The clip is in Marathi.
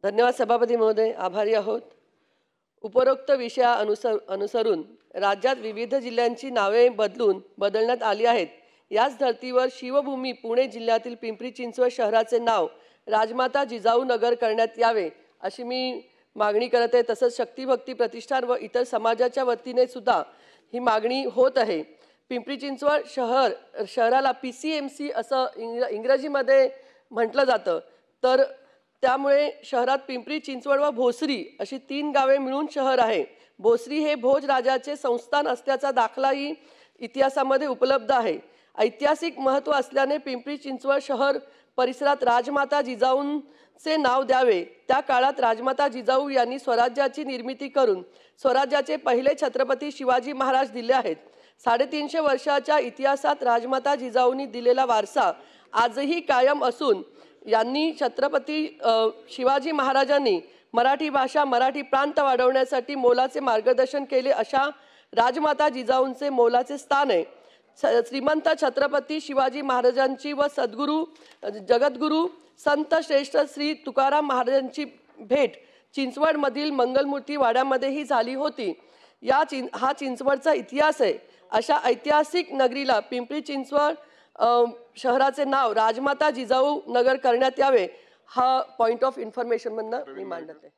धन्यवाद सभापती महोदय, आभारी आहोत। उपरोक्त अनुसरून राज्यात विविध जिल्ह्यांची नावे बदलण्यात आली आहेत। याच धर्तीवर शिवभूमी पुणे जिल्ह्यातील पिंपरी चिंचवड शहराचे नाव राजमाता जिजाऊ नगर करण्यात यावे अशी मी मागणी करत आहे। तसंच शक्तिभक्ती प्रतिष्ठान व इतर समाजाच्या वतीने सुद्धा ही मागणी होत आहे। पिंपरी चिंचवड शहराला PCMC असं इंग्रजीमध्ये म्हटलं जातं। तर त्यामुळे शहरात पिंपरी चिंचवड व भोसरी अशी 3 गावे मिळून शहर आहे। भोसरी हे भोज राजाचे संस्थान असल्याचा दाखलाही इतिहासामध्ये उपलब्ध आहे। ऐतिहासिक महत्त्व असल्याने पिंपरी चिंचवड शहर परिसरात राजमाता जिजाऊंचे नाव द्यावे। त्या काळात राजमाता जिजाऊ यांनी स्वराज्याची निर्मिती करून स्वराज्याचे पहिले छत्रपती शिवाजी महाराज दिले आहेत। 350 वर्षाच्या इतिहासात राजमाता जिजाऊंनी दिलेला वारसा आजही कायम असून यांनी छत्रपती शिवाजी महाराजांनी मराठी भाषा मराठी प्रांत वाढवण्यासाठी मोलाचे मार्गदर्शन केले अशा राजमाता जिजाऊंचे मोलाचे स्थान आहे। श्रीमंत छत्रपती शिवाजी महाराजांची व सद्गुरू जगद्गुरू संत श्रेष्ठ श्री तुकाराम महाराजांची भेट चिंचवडमधील मंगलमूर्ती वाड्यामध्येही झाली होती। हा चिंचवडचा इतिहास आहे। अशा ऐतिहासिक नगरीला पिंपरी चिंचवड शहराचे नाव राजमाता जिजाऊ नगर करण्यात यावे हा पॉइंट ऑफ इन्फॉर्मेशन म्हणून मी मांडत आहे।